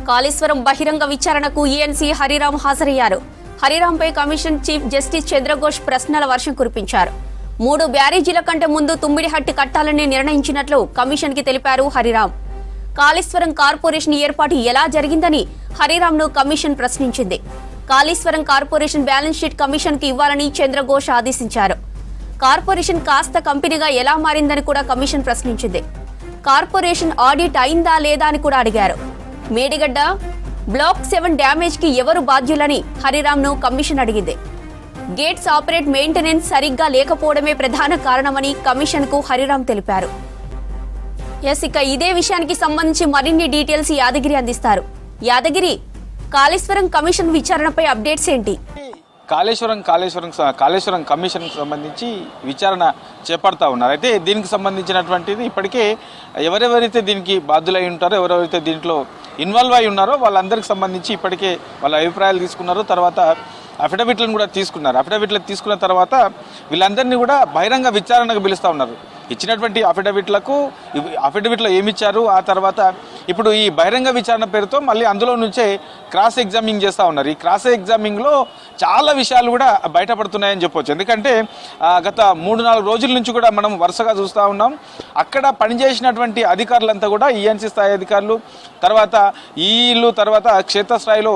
కాళేశ్వరం బహిరంగ విచారణకు ఈఎన్సీ హరిరామ్ హాజరయ్యారు. హరిరాంపై కమిషన్ చీఫ్ జస్టిస్ చంద్రఘోష్ ప్రశ్నల వర్షం కురిపించారు. 3 బ్యారేజీల కంటే ముందు తుమ్మిడిహట్టి కట్టాలని నిర్ణయించినట్లు కమిషన్ కి తెలిపారు హరిరామ్. కాళేశ్వరం కార్పొరేషన్ ఏర్పాటు ఎలా జరిగిందని హరిరామ్ ను కమిషన్ ప్రశ్నించింది. Kaleshwaram corporation balance sheet commission కి ఇవ్వాలని చంద్రఘోష్ ఆదేశించారు. కార్పొరేషన్ కాస్త కంపెనీగా ఎలా మారిందని కూడా కమిషన్ ప్రశ్నించింది. కార్పొరేషన్ ఆడిట్ అయిందా లేదా అని కూడా అడిగారు. మేడిగడ్డ బ్లాక్ 7 డ్యామేజ్ కి ఎవరు బాధ్యులని హరిరామ్ ను కమిషన్ అడిగింది. గేట్స్ ఆపరేట్ మెయింటెనెన్స్ సరిగ్గా లేకపోవడమే ప్రధాన కారణమని కమిషన్ కు హరిరామ్ తెలిపారు. ఇక ఇదే విషయానికి సంబంధించి మరిన్ని డీటెయిల్స్ యాదగిరి అందిస్తారు. యాదగిరి, కాళేశ్వరం కమిషన్ విచారణపై అప్డేట్స్ ఏంటి? కాళేశ్వరం కమిషన్ కు సంబంధించి విచారణ చేపడతా ఉన్నారు. అయితే దీనికి సంబంధించినటువంటిది ఇప్పటికే ఎవరెవరైతే దీనికి బాధ్యులై ఉంటారో, ఎవరెవరైతే దీంట్లో ఇన్వాల్వ్ అయి ఉన్నారో వాళ్ళందరికీ సంబంధించి ఇప్పటికే వాళ్ళ అభిప్రాయాలు తీసుకున్నారు. తర్వాత అఫిడవిట్లను కూడా తీసుకున్నారు. అఫిడవిట్లను తీసుకున్న తర్వాత వీళ్ళందరినీ కూడా బహిరంగ విచారణకు పిలుస్తూ ఉన్నారు. ఇచ్చినటువంటి అఫిడవిట్లో ఏమిచ్చారు, ఆ తర్వాత ఇప్పుడు ఈ బహిరంగ విచారణ పేరుతో మళ్ళీ అందులో నుంచే క్రాస్ ఎగ్జామినింగ్ చేస్తూ ఉన్నారు. ఈ క్రాస్ ఎగ్జామినింగ్లో చాలా విషయాలు కూడా బయటపడుతున్నాయని చెప్పొచ్చు. ఎందుకంటే గత 3-4 రోజుల నుంచి కూడా మనం వరుసగా చూస్తూ ఉన్నాం. అక్కడ పనిచేసినటువంటి అధికారులంతా కూడా ఈఎన్సీ స్థాయి అధికారులు, తర్వాత తర్వాత క్షేత్రస్థాయిలో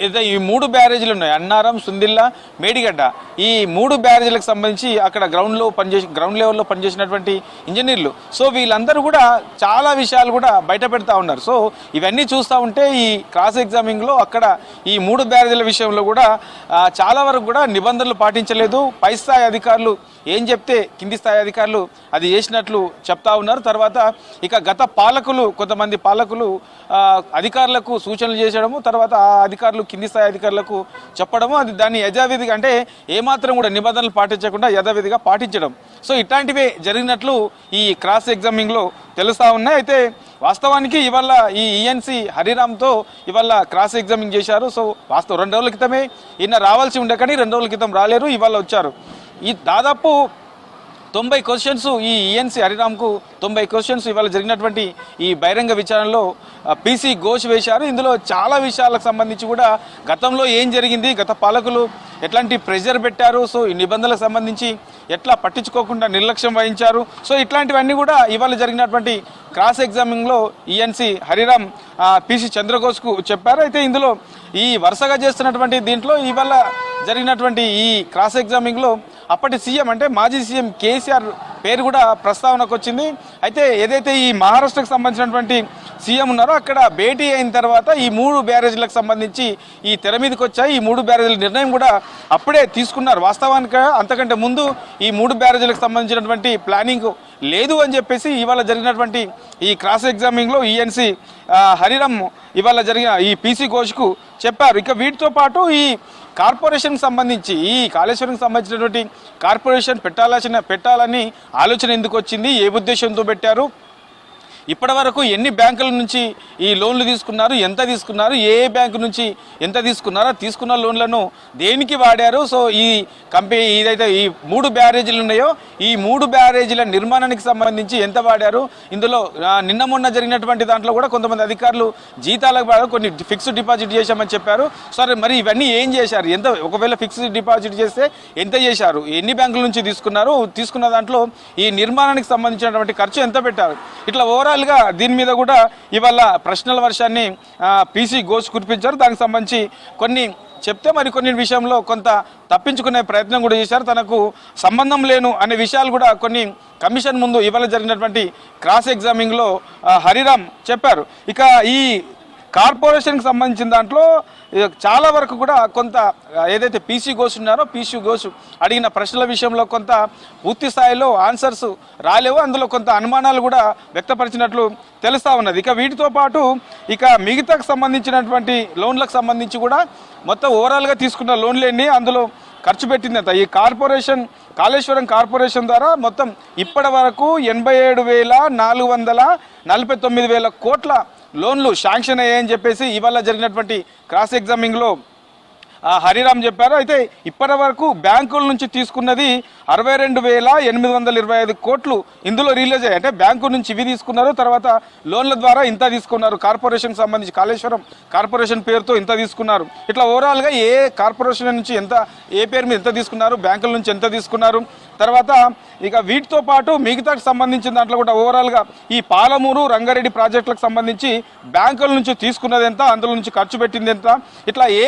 ఏదైతే ఈ 3 బ్యారేజీలు ఉన్నాయి, అన్నారం, సుందిల్లా, మేడిగడ్డ, ఈ 3 బ్యారేజీలకు సంబంధించి అక్కడ గ్రౌండ్ లెవెల్లో పనిచేసినటువంటి ఇంజనీర్లు, సో వీళ్ళందరూ కూడా చాలా విషయాలు కూడా బయట పెడతా ఉన్నారు. సో ఇవన్నీ చూస్తూ ఉంటే ఈ క్రాస్ ఎగ్జామినింగ్లో అక్కడ ఈ 3 బ్యారేజీల విషయంలో కూడా చాలా వరకు కూడా నిబంధనలు పాటించలేదు. పై స్థాయి అధికారులు ఏం చెప్తే కింది స్థాయి అధికారులు అది చేసినట్లు చెప్తా ఉన్నారు. తర్వాత ఇక గత కొంతమంది పాలకులు అధికారులకు సూచనలు చేసడము, తర్వాత ఆ అధికారులు కింది స్థాయి అధికారులకు చెప్పడము, అది దాన్ని యథావిధిగా అంటే ఏమాత్రం కూడా నిబంధనలు పాటించకుండా యథావిధిగా పాటించడం. సో ఇట్లాంటివే జరిగినట్లు ఈ క్రాస్ ఎగ్జామినింగ్లో తెలుస్తూ ఉన్నాయి. అయితే వాస్తవానికి ఇవాళ ఈ ఈఎన్సీ హరిరామ్తో ఇవాళ క్రాస్ ఎగ్జామినింగ్ చేశారు. సో 2 రోజుల క్రితమే ఈయన రావాల్సి ఉండే కానీ 2 రోజుల క్రితం రాలేరు, ఇవాళ వచ్చారు. ఈ దాదాపు 90 క్వశ్చన్స్ ఈ ఈఎన్సీ హరిరామ్కు 90 క్వశ్చన్స్ ఇవాళ జరిగినటువంటి ఈ బహిరంగ విచారణలో పీసీ ఘోష్ వేశారు. ఇందులో చాలా విషయాలకు సంబంధించి కూడా గతంలో ఏం జరిగింది, గత పాలకులు ఎట్లాంటి ప్రెషర్ పెట్టారు, సో ఈ నిబంధనలకు సంబంధించి ఎట్లా పట్టించుకోకుండా నిర్లక్ష్యం వహించారు, సో ఇట్లాంటివన్నీ కూడా ఇవాళ జరిగినటువంటి క్రాస్ ఎగ్జామినింగ్లో ఈఎన్సీ హరిరామ్ పీసీ చంద్రఘోష్కు చెప్పారు. అయితే ఇందులో ఈ వరుసగా చేస్తున్నటువంటి దీంట్లో ఇవాళ జరిగినటువంటి ఈ క్రాస్ ఎగ్జామినింగ్లో అప్పటి సీఎం అంటే మాజీ సీఎం కేసీఆర్ పేరు కూడా ప్రస్తావనకు వచ్చింది. అయితే ఏదైతే ఈ మహారాష్ట్రకు సంబంధించినటువంటి సీఎం ఉన్నారో అక్కడ భేటీ అయిన తర్వాత ఈ 3 బ్యారేజీలకు సంబంధించి ఈ తెర మీదకి వచ్చాయి. ఈ 3 బ్యారేజీల నిర్ణయం కూడా అప్పుడే తీసుకున్నారు. వాస్తవానికి అంతకంటే ముందు ఈ 3 బ్యారేజీలకు సంబంధించినటువంటి ప్లానింగ్ లేదు అని చెప్పేసి ఇవాళ జరిగినటువంటి ఈ క్రాస్ ఎగ్జామినింగ్లో ఈఎన్సీ హరిరామ్ ఇవాళ జరిగిన ఈ పీసీ ఘోష్కు చెప్పారు. ఇక వీటితో పాటు ఈ కార్పొరేషన్కి సంబంధించి ఈ కాళేశ్వరంకి సంబంధించినటువంటి కార్పొరేషన్ పెట్టాలని ఆలోచన ఎందుకు వచ్చింది, ఏ ఉద్దేశంతో పెట్టారు, ఇప్పటి వరకు ఎన్ని బ్యాంకుల నుంచి ఈ లోన్లు తీసుకున్నారు, ఎంత తీసుకున్నారు, ఏ బ్యాంకు నుంచి ఎంత తీసుకున్నారో, తీసుకున్న లోన్లను దేనికి వాడారు, సో ఈ కంపెనీ ఏదైతే ఈ 3 బ్యారేజీలు ఉన్నాయో ఈ 3 బ్యారేజీల నిర్మాణానికి సంబంధించి ఎంత వాడారు, ఇందులో మొన్న జరిగినటువంటి దాంట్లో కూడా కొంతమంది అధికారులు జీతాలకు వాడారు, కొన్ని ఫిక్స్డ్ డిపాజిట్ చేశామని చెప్పారు. సరే మరి ఇవన్నీ ఏం చేశారు, ఎంత ఒకవేళ ఫిక్స్డ్ డిపాజిట్ చేస్తే ఎంత చేశారు, ఎన్ని బ్యాంకుల నుంచి తీసుకున్నారు, తీసుకున్న దాంట్లో ఈ నిర్మాణానికి సంబంధించినటువంటి ఖర్చు ఎంత పెట్టారు, ఇట్లా ఓవరాల్ గా దీని మీద కూడా ఇవాళ ప్రశ్నల వర్షాన్ని పీసీ ఘోష్ కురిపించారు. దానికి సంబంధించి కొన్ని చెప్తే మరి కొన్ని విషయంలో కొంత తప్పించుకునే ప్రయత్నం కూడా చేశారు. తనకు సంబంధం లేను అనే విషయాలు కూడా కొన్ని కమిషన్ ముందు ఇవాళ జరిగినటువంటి క్రాస్ ఎగ్జామినింగ్లో హరిరామ్ చెప్పారు. ఇక ఈ కార్పొరేషన్కి సంబంధించిన దాంట్లో చాలా వరకు కూడా కొంత ఏదైతే పీసీ ఘోష్ ఉన్నారో పీసీ ఘోష్ అడిగిన ప్రశ్నల విషయంలో కొంత పూర్తి స్థాయిలో ఆన్సర్స్ రాలేవు, అందులో కొంత అనుమానాలు కూడా వ్యక్తపరిచినట్లు తెలుస్తూ ఉన్నది. ఇక వీటితో పాటు ఇక మిగతాకు సంబంధించినటువంటి లోన్లకు సంబంధించి కూడా మొత్తం ఓవరాల్గా తీసుకున్న లోన్లన్నీ అందులో ఖర్చు పెట్టిందంత ఈ కాళేశ్వరం కార్పొరేషన్ ద్వారా మొత్తం ఇప్పటి వరకు 87,449 కోట్ల లోన్లు శాంక్షన్ అయ్యాయని చెప్పేసి ఇవాళ జరిగినటువంటి క్రాస్ ఎగ్జామినింగ్లో హరిరామ్ చెప్పారు. అయితే ఇప్పటి వరకు బ్యాంకుల నుంచి తీసుకున్నది 62,825 కోట్లు ఇందులో రిలీజ్ అయ్యాయి. అంటే బ్యాంకు నుంచి ఇవి తీసుకున్నారు, తర్వాత లోన్ల ద్వారా ఇంత తీసుకున్నారు, కార్పొరేషన్ సంబంధించి కాళేశ్వరం కార్పొరేషన్ పేరుతో ఇంత తీసుకున్నారు. ఇట్లా ఓవరాల్గా ఏ కార్పొరేషన్ నుంచి ఎంత, ఏ పేరు మీద ఎంత తీసుకున్నారు, బ్యాంకుల నుంచి ఎంత తీసుకున్నారు, తర్వాత ఇక వీటితో పాటు మిగతాకు సంబంధించిన దాంట్లో కూడా ఓవరాల్గా ఈ పాలమూరు రంగారెడ్డి ప్రాజెక్టులకు సంబంధించి బ్యాంకుల నుంచి తీసుకున్నది ఎంత, అందులో నుంచి ఖర్చు పెట్టింది ఎంత, ఇట్లా ఏ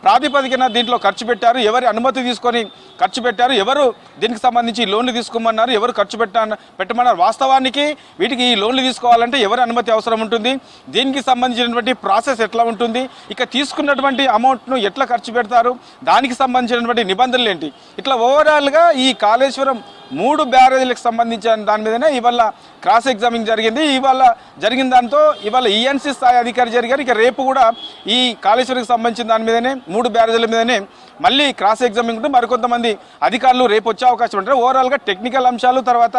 ప్రాతిపదికన దీంట్లో ఖర్చు పెట్టారు, ఎవరి అనుమతి తీసుకొని ఖర్చు పెట్టారు, ఎవరు దీనికి సంబంధించి లోన్లు తీసుకోమన్నారు, ఎవరు ఖర్చు పెట్టమన్నారు, వాస్తవానికి వీటికి ఈ లోన్లు తీసుకోవాలంటే ఎవరి అనుమతి అవసరం ఉంటుంది, దీనికి సంబంధించినటువంటి ప్రాసెస్ ఎట్లా ఉంటుంది, ఇక తీసుకున్నటువంటి అమౌంట్ను ఎట్లా ఖర్చు పెడతారు, దానికి సంబంధించినటువంటి నిబంధనలు ఏంటి, ఇట్లా ఓవరాల్గా ఈ కాళేశ్వరం 3 బ్యారేజీలకు సంబంధించిన దాని మీదనే ఇవాళ క్రాస్ ఎగ్జామింగ్ జరిగింది. ఇవాళ జరిగిన దాంతో ఇవాళ ఈఎన్సీ స్థాయి అధికారి జరిగారు. ఇక రేపు కూడా ఈ కాళేశ్వరికి సంబంధించిన దాని మీదనే 3 బ్యారేజీల మీదనే మళ్ళీ క్రాస్ ఎగ్జామింగ్ ఉంటే మరికొంతమంది అధికారులు రేపు వచ్చే అవకాశం ఉంటారు. ఓవరాల్గా టెక్నికల్ అంశాలు, తర్వాత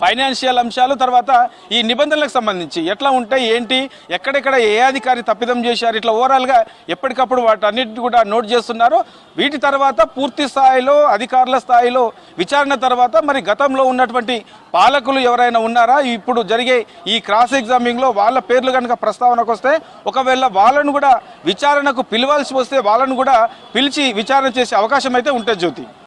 ఫైనాన్షియల్ అంశాలు, తర్వాత ఈ నిబంధనలకు సంబంధించి ఎట్లా ఉంటాయి, ఏంటి, ఎక్కడెక్కడ ఏ అధికారి తప్పిదం చేశారు, ఇట్లా ఓవరాల్గా ఎప్పటికప్పుడు వాటన్నిటిని కూడా నోట్ చేస్తున్నారు. వీటి తర్వాత పూర్తి స్థాయిలో అధికారుల స్థాయిలో విచారణ తర్వాత మరి గతంలో ఉన్నటువంటి పాలకులు ఎవరైనా ఉన్నారా, ఇప్పుడు జరిగే ఈ క్రాస్ ఎగ్జామింగ్లో వాళ్ళ పేర్లు కనుక ప్రస్తావనకు వస్తే, ఒకవేళ వాళ్ళను కూడా విచారణకు పిలవాల్సి వస్తే వాళ్ళను కూడా పిలిచి విచారణ చేసే అవకాశం అయితే ఉంటుంది జ్యోతి.